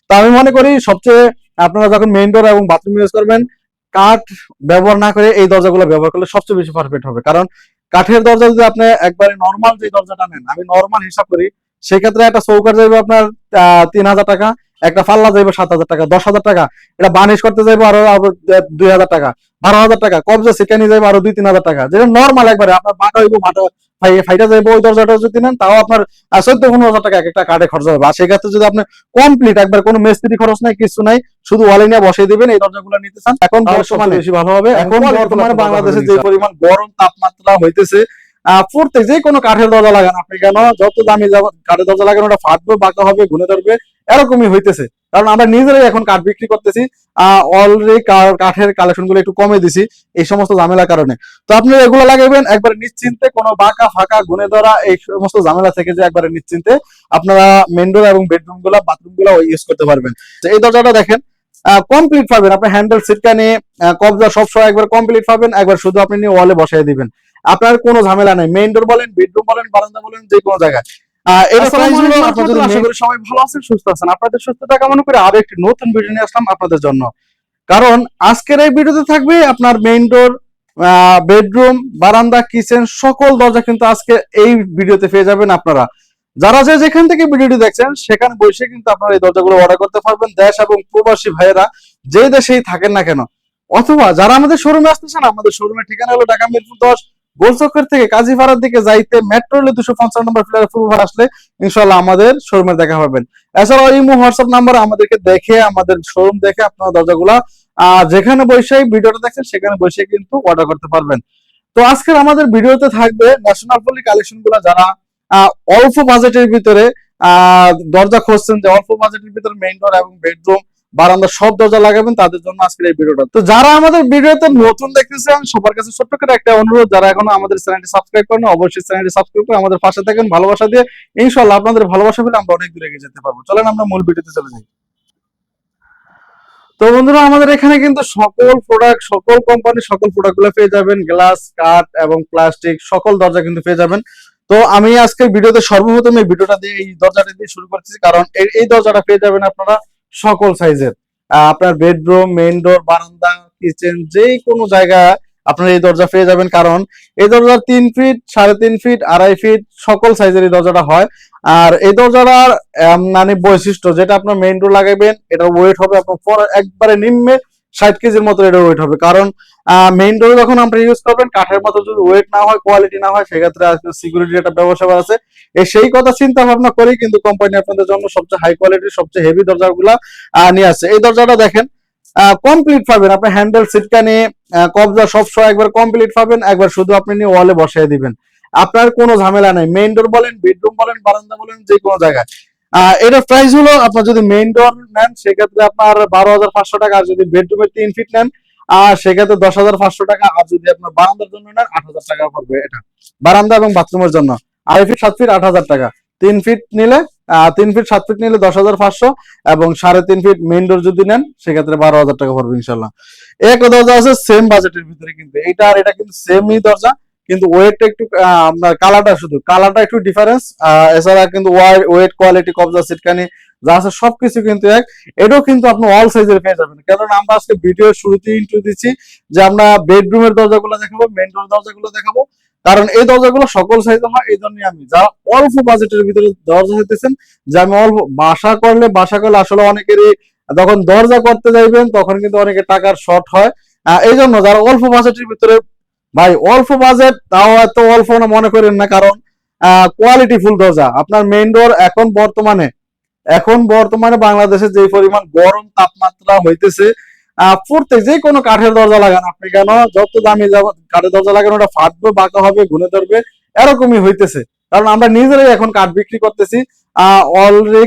তো আমি মনে করি সবচেয়ে আপনারা যখন মেইন ডোর এবং বাথরুম ইউজ করবেন, কাঠ ব্যবহার না করে এই দরজাগুলো ব্যবহার করলে সবচেয়ে বেশি পারফেক্ট হবে। কারণ কাঠের দরজা যদি আপনি একবারে নর্মাল যে দরজাটা নেন, আমি নর্মাল হিসাব করি, সেক্ষেত্রে একটা চৌকাঠ যাইবে আপনার 3,000 টাকা, একটা পাল্লা যাইবে 7,000 টাকা, 10,000 টাকা, এটা বার্নিশ করতে যাইবে আরো 2,000 টাকা, 12,000 টাকা, কবজা সেখানে যাইবে আরো 2-3,000 টাকা। যেটা নর্মাল একবারে আপনার বাঁকা হইব, মাথা ফাইটা যাইবে, ওই দরজাটা যদি নেন তাও আপনার 14-15,000 টাকা এক একটা কাঠে খরচ হবে। আর সেক্ষেত্রে যদি আপনি কমপ্লিট একবার কোনো মিস্ত্রি খরচ নাই, কিছু নাই, শুধু ওয়ালে নিয়ে বসিয়ে দিবেন এই দরজাগুলো নিতে চান, এখন বর্তমানে বেশি ভালো হবে। এখন বর্তমানে বাংলাদেশে যে পরিমাণ গরম তাপমাত্রা হইতেছে, প্রত্যেক যে কোনো কাঠের দরজা লাগান আপনি কেন, যত দামি কাঠের দরজা লাগান, ওটা ফাটবে, বাঁকা হবে, ঘুরে ধরবে, এরকমই হইতেছে। কারণ আমরা নিজেরাই এখন কাঠ বিক্রি করতেছি, অলরেডি কাঠের কালেকশন গুলো একটু কমে দিছি এই সমস্ত ঝামেলার কারণে। তো আপনি এগুলো লাগাবেন একবার নিশ্চিন্তে, কোনো বাঁকা ফাঁকা গুনে ধরা এই সমস্ত ঝামেলা থেকে যে একবারে নিশ্চিন্তে আপনারা মেইন ডোর এবং বেডরুম গুলা বাথরুম গুলা ইউজ করতে পারবেন। এই দরজাটা দেখেন কমপ্লিট পাবেন, আপনি হ্যান্ডেল সিটকানি কবজা সবসময় একবার কমপ্লিট পাবেন, একবার শুধু আপনি নিয়ে ওয়ালে বসাই দিবেন, আপনার কোনো ঝামেলা নেই। মেইন ডোর বলেন, বেডরুম বলেন, বারান্দা বলেন, যে কোনো জায়গায়। সবাই ভালো আছেন, সুস্থ আছেন, আপনাদের সুস্থতা কামনা করে আরো একটি নতুন ভিডিও নিয়ে আসলাম আপনাদের জন্য। কারণ আজকের এই ভিডিওতে থাকবে আপনার মেইন ডোর, বেডরুম, বারান্দা, কিচেন সকল দরজা কিন্তু আজকে এই ভিডিওতে পেয়ে যাবেন আপনারা। যারা যেখান থেকে ভিডিওটি দেখছেন সেখানে বসে কিন্তু আপনারা এই দরজাগুলো অর্ডার করতে পারবেন, দেশ এবং প্রবাসী ভাইয়েরা যে দেশেই থাকেন না কেন। অথবা যারা আমাদের শোরুমে আসতেছেন, আমাদের শোরুমের ঠিকানা হলো ঢাকা মিরপুর 10, গোলচক্কর থেকে কাজীপাড়ার দিকে যাইতে মেট্রো রেল 250 নম্বর ফ্ল্যাটের পূর্ব আসলে ইনশাআল্লাহ আমাদের শোরুমে দেখা পাবেন। এছাড়াও ইমো হোয়াটসঅ্যাপ নাম্বার আমাদেরকে দেখে, আমাদের শোরুম দেখে আপনারা দরজাগুলা যেখানে বসে ভিডিওটা দেখছেন সেখানে বসে কিন্তু অর্ডার করতে পারবেন। তো আজকের আমাদের ভিডিওতে থাকবে ন্যাশনাল পলি কালেকশন গুলা, যারা অল্প বাজেটের ভিতরে দরজা খুঁজছেন, যে অল্প বাজেটের ভিতরে মেইন ডোর এবং বেডরুম, বারান্দা সব দরজা লাগাবেন, তাদের জন্য আজকের এই ভিডিওটা। তো যারা আমাদের ভিডিওতে নতুন দেখতেছেন সবার কাছে ছোট্ট করে একটা অনুরোধ, যারা এখনো আমাদের চ্যানেলটি সাবস্ক্রাইব করেন অবশ্যই চ্যানেলটি সাবস্ক্রাইব করে আমাদের পাশে থাকেন ভালোবাসা দিয়ে। ইনশাআল্লাহ আপনাদের ভালোবাসা পেলে আমরা অনেক দূরে এগিয়ে যেতে পারবো। চলেন আমরা মূল ভিডিওতে চলে যাই। তো বন্ধুরা, আমাদের এখানে কিন্তু সকল প্রোডাক্ট, সকল কোম্পানি, সকল প্রোডাক্ট গুলো পেয়ে যাবেন, গ্লাস, কাঠ এবং প্লাস্টিক সকল দরজা কিন্তু পেয়ে যাবেন। তো আমি আজকে ভিডিওতে সর্বপ্রথম এই ভিডিওটা দিয়ে এই দরজাটা দিয়ে শুরু করতেছি, কারণ এই দরজাটা পেয়ে যাবেন আপনারা সকল সাইজের, আপনার বেডরুম, মেইন ডোর, বারান্দা, কিচেন, যে কোনো জায়গায় আপনারা এই দরজা পেয়ে যাবেন। কারণ এই দরজা 3 ফিট, 3.5 ফিট, 2.5 ফিট সকল সাইজের এই দরজাটা হয়। আর এই দরজাটার মানে বৈশিষ্ট্য, যেটা আপনার মেইন ডোর লাগাইবেন, এটার ওয়েট হবে আপনার একবারে নিম্নে 60 কেজির মতো এটা ওয়েট হবে। কারণ মেইন ডোর যখন আমরা ইউজ করবেন, কাঠের মতো যদি ওয়েট না হয়, কোয়ালিটি না হয়, সেক্ষেত্রে সিকিউরিটির একটা ব্যবস্থা আছে। সেই কথা চিন্তা ভাবনা করেই কিন্তু কোম্পানি আপনাদের জন্য সবচেয়ে হাই কোয়ালিটির, সবচেয়ে হেভি দরজাগুলা নিয়ে আসছে। এই দরজাটা দেখেন কমপ্লিট পাবেন, আপনি হ্যান্ডেল সিটকানি কবজা সবসময় একবার কমপ্লিট পাবেন, একবার শুধু আপনি নিয়ে ওয়ালে বসিয়ে দিবেন, আপনার কোনো ঝামেলা নাই। মেইন ডোর বলেন, বেডরুম বলেন, বারান্দা বলেন, যে কোনো জায়গায়। এটার প্রাইস হলো, আপনার যদি মেইন ডোর নেন সেক্ষেত্রে আপনার 12,500 টাকা, আর যদি বেডরুমের 3 ফিট নেন সেক্ষেত্রে 10,500 টাকা, আর যদি আপনার বারান্দার জন্য নেন 8,000 টাকা পড়বে। এটা বারান্দা এবং বাথরুমের জন্য 2.5 ফিট 7 ফিট 8,000 টাকা, 3 ফিট নিলে 3 ফিট 7 ফিট নিলে 10,500, এবং 3.5 ফিট মেইন ডোর যদি নেন সেক্ষেত্রে 12,000 টাকা পড়বে ইনশাল্লাহ। এক দরজা আছে সেম বাজেটের ভিতরে, কিন্তু এটা আর এটা কিন্তু সেমই দরজা, কিন্তু ওয়েটটা একটু আপনার কালারটা একটু ডিফারেন্স। এছাড়া কিন্তু ওয়েট, কোয়ালিটি, কবজা, সিটকানি যা আছে সবকিছু কিন্তু এক। এটাও কিন্তু আপনি অল সাইজের পেয়ে যাবেন। কারণ আমরা আজকে ভিডিও শুরুতেই ইন্ট্রো দিচ্ছি যে আমরা বেডরুমের দরজাগুলো দেখাবো, মেইন ডোর দরজাগুলো দেখাবো, কারণ এই দরজাগুলো সকল সাইজে হয়। এই জন্যই আমি, যারা অল্প বাজেটের ভিতরে দরজা হইতেছেন, যে আমি অল্প বাসা করলে আসলে অনেকেরই যখন দরজা করতে যাইবেন তখন কিন্তু অনেকের টাকার শর্ট হয়। এই জন্য যারা অল্প বাজেটের ভিতরে, ভাই অল্প বাজেট তাও এত অল্প না মনে করেন না, কারণ কোয়ালিটি ফুল দরজা। আপনার মেইন ডোর এখন বর্তমানে বাংলাদেশে যে পরিমাণ গরম তাপমাত্রা হইতেছে, প্রত্যেক যে কোনো কাঠের দরজা লাগান আপনি কেন, যত দামি কাঠের দরজা লাগান, ওটা ফাটবে, বাঁকা হবে, ঘুরে ধরবে, এরকমই হইতেছে। কারণ আমরা নিজেরাই এখন কাঠ বিক্রি করতেছি, অলরেডি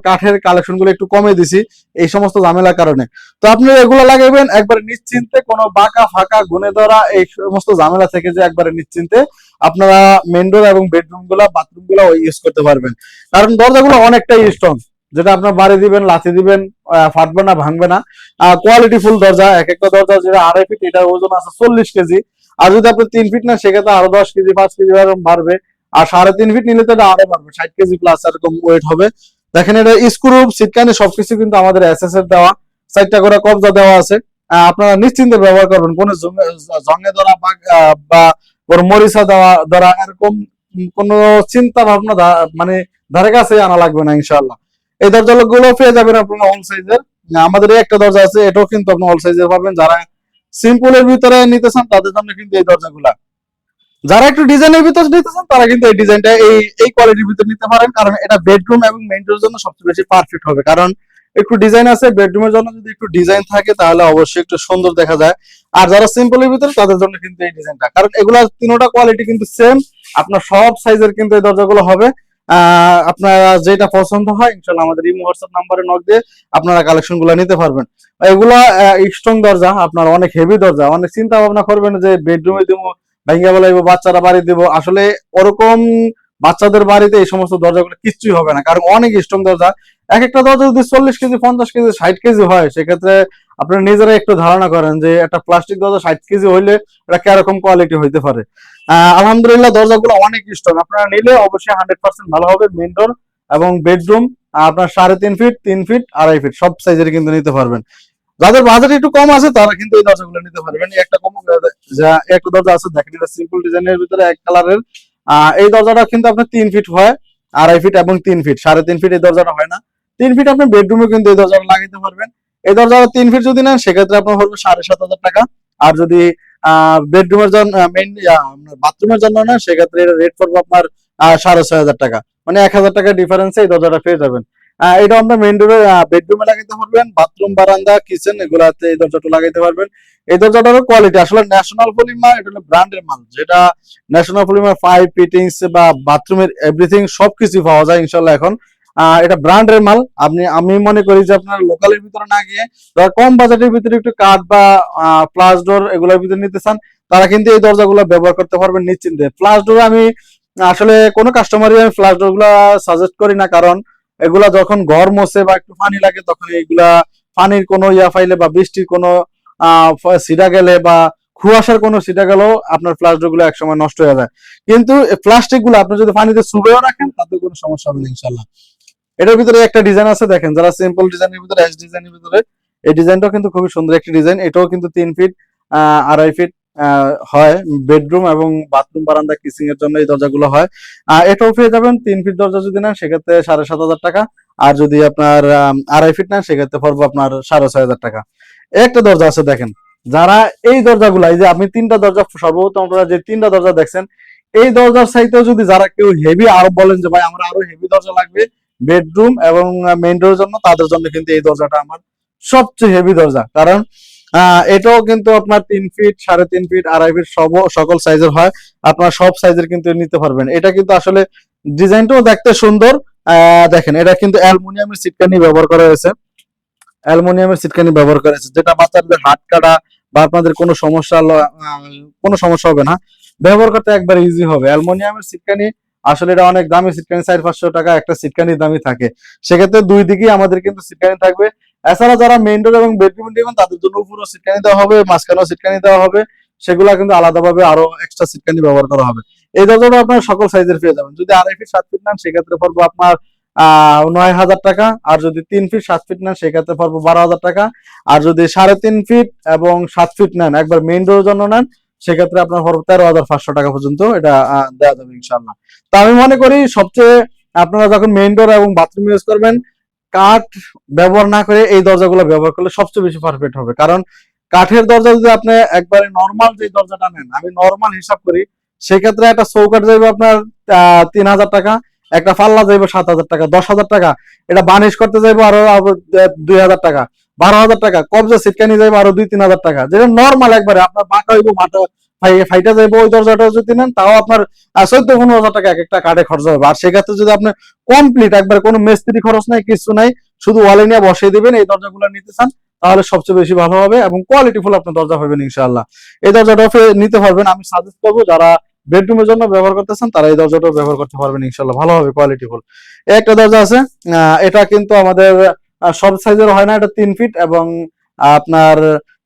কাঠের কালেকশন গুলো একটু কমে দিছি এই সমস্ত ঝামেলার কারণে। তো আপনি এগুলো লাগাইবেন একবারে নিশ্চিন্তে, কোনো বাঁকা ফাঁকা গুনে ধরা এই সমস্ত ঝামেলা থেকে যে একবারে নিশ্চিন্তে আপনারা মেইন ডোর এবং বেডরুম গুলা, বাথরুম গুলা ইউজ করতে পারবেন। কারণ দরজাগুলো অনেকটাই স্ট্রং, যেটা আপনার বাড়ি দিবেন, লাথি দিবেন, ফাটবে না, ভাঙবে না। কোয়ালিটি ফুল দরজা, এক একটা দরজা যেটা 2.5 ফিট, এটার ওজন আছে 40 কেজি। আর যদি আপনি 3 ফিট না সেক্ষেত্রে আরো 10 কেজি 5 কেজি এরকম বাড়বে। আর 3.5 ফিট নিলে তো এটা আরো বাড়বে, 60 কেজি প্লাস এরকম ওয়েট হবে। দেখেন এটা স্ক্রু সিটকানি সবকিছু কিন্তু আমাদের এসএস এর দেওয়া, 4টা করে কবজা দেওয়া আছে। আপনারা নিশ্চিন্তে ব্যবহার করবেন, কোনো জঙ্গে ধরা বা কোনো মরিচা দেওয়া ধরা এরকম কোনো চিন্তা ভাবনা মানে ধারে কাছে আনা লাগবে না ইনশাআল্লাহ। এই দরজা গুলো পেয়ে যাবেন আপনারা অল সাইজের। আমাদের এই একটা দরজা আছে, এটাও কিন্তু আপনি অল সাইজের পাবেন। যারা সিম্পলের ভিতরে নিতে চান তাদের জন্য কিন্তু এই দরজাগুলা, যারা একটু ডিজাইনের ভিতরে নিতে চান তারা কিন্তু এই ডিজাইনটা এই কোয়ালিটির ভিতরে নিতে পারেন, কারণ এটা বেডরুম এবং মেইন ডোরের জন্য সবচেয়ে বেশি পারফেক্ট হবে। কারণ একটু ডিজাইন আছে, বেডরুমের জন্য যদি একটু ডিজাইন থাকে তাহলে অবশ্যই একটু সুন্দর দেখা যায়। আর যারা সিম্পলের ভিতরে তাদের জন্য কিন্তু এই ডিজাইনটা, কারণ এগুলা তিনোটা কোয়ালিটি কিন্তু সেম, আপনার সব সাইজের কিন্তু এই দরজাগুলো হবে। আপনারা যেটা পছন্দ হয় ইনশাআল্লাহ আমাদের ইমো হোয়াটসঅ্যাপ নাম্বারে নক দিয়ে আপনারা কালেকশন গুলো নিতে পারবেন। এগুলা স্ট্রং দরজা, আপনার অনেক হেভি দরজা, অনেক চিন্তা ভাবনা করবেন যে বেডরুমে দিব, ভাঙ্গা বলাইবো, বাচ্চারা বাড়ি দিব, আসলে ওরকম বাচ্চাদের বাড়িতে এই সমস্ত দরজাগুলো কিচ্ছুই হবে না, কারণ অনেক স্ট্রং দরজা। এক একটা দরজা যদি 40 কেজি, 50 কেজি, 60 কেজি হয়, সেক্ষেত্রে আপনারা নিজেরা একটু ধারণা করেন যে একটা প্লাস্টিক দরজা 60 কেজি হইলে এটা কিরকম কোয়ালিটি হইতে পারে। আলহামদুলিল্লাহ দরজাগুলো অনেক স্ট্রং, আপনারা নিলে অবশ্যই 100% ভালো হবে। মেইন ডোর এবং বেডরুম আপনার 3.5 ফিট, 3 ফিট, 2.5 ফিট সব সাইজের কিন্তু নিতে পারবেন। যাদের বাজেট একটু কম আছে তারা কিন্তু এই দরজাগুলো নিতে পারবেন। একটা কম একটা দরজা আছে, দেখেন এটা সিম্পল ডিজাইনের ভিতরে এক কালারের। এই দরজাটা কিন্তু আপনার 3 ফিট হয়, 2.5 ফিট এবং 3 ফিট, 3.5 ফিট এই দরজাটা হয় না। 3 ফিট আপনি বেডরুমে কিন্তু এই দরজাটা লাগাইতে পারবেন। এই দরজাটা 3 ফিট যদি নেন সেক্ষেত্রে আপনার পড়বে 7,500 টাকা। আর যদি বেডরুমের জন্য মেইন বাথরুমের জন্য নেন সেক্ষেত্রে এটা রেট পড়বে আপনার 6,500 টাকা। মানে 1,000 টাকা ডিফারেন্সে এই দরজাটা পেয়ে যাবেন। এটা আমরা মেইন ডোরে বেডরুমে লাগাইতে পারবেন, বাথরুম, বারান্দা, কিচেন এগুলাতে এই দরজাটা লাগাইতে পারবেন। এই দরজাটারও কোয়ালিটি আসলে ন্যাশনাল পলিমা, এটা হলো ব্র্যান্ডের মাল, যেটা ন্যাশনাল পলিমার পাইপ ফিটিংস বা বাথরুমের এভরিথিং সবকিছু পাওয়া যায় ইনশাল্লাহ এখন। এটা ব্র্যান্ডের মাল। আমি মনে করি যে আপনার লোকালের ভিতরে না গিয়ে যারা কম বাজেটের ভিতরে একটু কাঠ বা প্লাস ডোর এগুলোর ভিতরে নিতে চান তারা কিন্তু এই দরজাগুলো ব্যবহার করতে পারবেন নিশ্চিন্তে। প্লাস ডোর আমি আসলে কোনো কাস্টমারই আমি ফ্লাশ ডোর গুলা সাজেস্ট করি না, কারণ এগুলা যখন ঘর মোছে বা একটু পানি লাগে তখন এইগুলা পানির কোনো ইয়া ফাইলে বা বৃষ্টির কোনো ছিটা গেলে বা কুয়াশার কোনো ছিটা গেলেও আপনার ফ্লাশ ডোর গুলো একসময় নষ্ট হয়ে যায়। কিন্তু প্লাস্টিক গুলো আপনি যদি পানিতে চুবেও রাখেন তাতে কোনো সমস্যা হবে না ইনশাল্লাহ। এটার ভিতরে একটা ডিজাইন আছে, দেখেন যারা সিম্পল ডিজাইনের ভিতরে, এস ডিজাইনের ভিতরে, এই ডিজাইনটাও কিন্তু খুবই সুন্দর একটি ডিজাইন। এটাও কিন্তু 3 ফিট, 2.5 ফিট হয়। বেডরুম এবং বাথরুম, বারান্দা, কিচিং এর জন্য এই দরজাগুলো হয়। এটাও পেয়ে যাবেন 3 ফিট দরজা যদি নেন সেক্ষেত্রে 7,500 টাকা। আর যদি আপনার 2.5 ফিট নেন সেক্ষেত্রে পড়বো আপনার 6,500 টাকা। একটা দরজা আছে দেখেন, যারা এই দরজাগুলো, এই যে আপনি 3টা দরজা সর্বপ্রথম আপনারা যে 3টা দরজা দেখছেন, এই দরজার চাইতেও যদি যারা কেউ হেভি আরো বলেন যে ভাই আমার আরো হেভি দরজা লাগবে বেডরুম এবং মেইন ডোরের জন্য, তাদের জন্য কিন্তু এই দরজাটা আমার সবচেয়ে হেভি দরজা। কারণ এটাও কিন্তু আপনার 3 ফিট, 3.5 ফিট, 2.5 ফিট সকল সাইজের হয়। আপনার সব সাইজের কিন্তু নিতে পারবেন। এটা কিন্তু আসলে ডিজাইনটাও দেখতে সুন্দর। দেখেন এটা কিন্তু অ্যালুমিনিয়ামের সিটকানি ব্যবহার করা হয়েছে, অ্যালুমিনিয়ামের সিটকানি ব্যবহার করা হয়েছে, যেটা বাচ্চাদের হাত কাটা বা আপনাদের কোনো সমস্যা হবে না, ব্যবহার করতে একবার ইজি হবে। অ্যালুমিনিয়ামের সিটকানি আসলে এটা অনেক দামি সিটকানি, 400-500 টাকা একটা সিটকানির দামই থাকে। সেক্ষেত্রে দুই দিকেই আমাদের কিন্তু সিটকানি থাকবে। এছাড়া যারা মেইন ডোর এবং বেডরুম নেবেন তাদের জন্য পুরো সিটকানি দেওয়া হবে, মাঝখানেও সিটকানি দেওয়া হবে, সেগুলা কিন্তু আলাদাভাবে আরো এক্সট্রা সিটকানি ব্যবহার করা হবে। এই দরজাটা আপনার সকল সাইজের পেয়ে যাবেন। যদি 2.5 ফিট, 7 ফিট নেন সেক্ষেত্রে পড়বো আপনার 9,000 টাকা। আর যদি 3 ফিট, 7 ফিট নেন সেক্ষেত্রে পড়বো 12,000 টাকা। আর যদি 3.5 ফিট এবং 7 ফিট নেন, একবার মেইন ডোরের জন্য নেন, সেক্ষেত্রে আপনার পড়বে 13,500 টাকা পর্যন্ত এটা দেওয়া যাবে ইনশাল্লাহ। তো আমি মনে করি সবচেয়ে আপনারা যখন মেইন ডোর এবং বাথরুম ইউজ করবেন, কাঠ ব্যবহার না করে এই দরজাগুলো ব্যবহার করলে সবচেয়ে বেশি পারফেক্ট হবে। কারণ কাঠের দরজা যদি আপনি একবারে নর্মাল যে দরজাটা নেন, আমি নর্মাল হিসাব করি, সেক্ষেত্রে একটা চৌকাঠ যাইবে আপনার 3,000 টাকা, একটা পাল্লা যাইবে 7,000 টাকা, 10,000 টাকা, এটা বানিশ করতে যাইবো আরো 2,000 টাকা, 12,000 টাকা, কবজা সিটকানি যাইবো আরো 2-3,000 টাকা। যেটা নর্মাল একবারে আপনার বাঁকা হইবো, মাথা ফাইটা যাইবো, ওই দরজাটা যদি নেন তাও আপনার 14-15,000 টাকা এক একটা কাঠে খরচ হবে। আর সেক্ষেত্রে যদি আপনি কমপ্লিট একবার কোনো মিস্ত্রি খরচ নাই, কিছু নাই, শুধু ওয়ালে নিয়ে বসিয়ে দিবেন, এই দরজাগুলো নিতে চান তাহলে সবচেয়ে বেশি ভালো হবে এবং কোয়ালিটিফুল আপনার দরজা পাবেন ইনশাআল্লাহ। এই দরজাটা নিতে পারবেন। আমি সাজেস্ট করবো যারা বেডরুমের জন্য ব্যবহার করতেছেন তারা এই দরজাটা ব্যবহার করতে পারবেন ইনশাআল্লাহ, ভালো হবে, কোয়ালিটিফুল। একটা দরজা আছে, এটা কিন্তু আমাদের সব সাইজের হয় না, এটা 3 ফিট এবং আপনার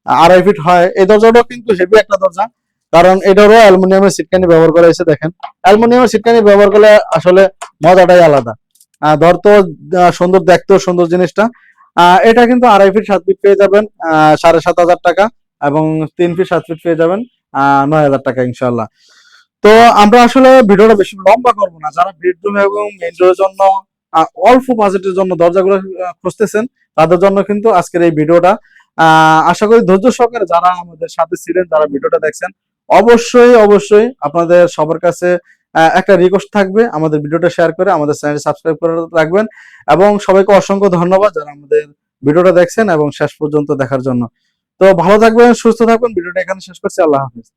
2.5 ফিট হয়। এই দরজাটাও কিন্তু হেভি একটা দরজা, কারণ এটারও অ্যালুমিনিয়ামের সিটকানি ব্যবহার করা হয়েছে। দেখেন অ্যালুমিনিয়ামের সিটকানি ব্যবহার করলে আসলে মজাটাই আলাদা। ধর তো সুন্দর, দেখতেও সুন্দর জিনিসটা। এটা কিন্তু 2.5 ফিট 7 ফিট পেয়ে যাবেন 7,500 টাকা, এবং 3 ফিট 7 ফিট পেয়ে যাবেন 9,000 টাকা ইনশাল্লাহ। তো আমরা আসলে ভিডিওটা বেশি লম্বা করবো না। যারা বেডরুম এবং মেইন ডোরের জন্য অল্প বাজেটের জন্য দরজাগুলো খুঁজতেছেন, তাদের জন্য কিন্তু আজকের এই ভিডিওটা। আশা করি ধৈর্য সহকারে যারা আমাদের সাথে ছিলেন, যারা ভিডিওটা দেখছেন, অবশ্যই অবশ্যই আপনাদের সবার কাছে একটা রিকোয়েস্ট থাকবে, আমাদের ভিডিওটা শেয়ার করে আমাদের চ্যানেল সাবস্ক্রাইব করে রাখবেন। এবং সবাইকে অসংখ্য ধন্যবাদ যারা আমাদের ভিডিওটা দেখছেন এবং শেষ পর্যন্ত দেখার জন্য। তো ভালো থাকবেন, সুস্থ থাকবেন। ভিডিওটা এখানে শেষ করছি। আল্লাহ হাফিজ।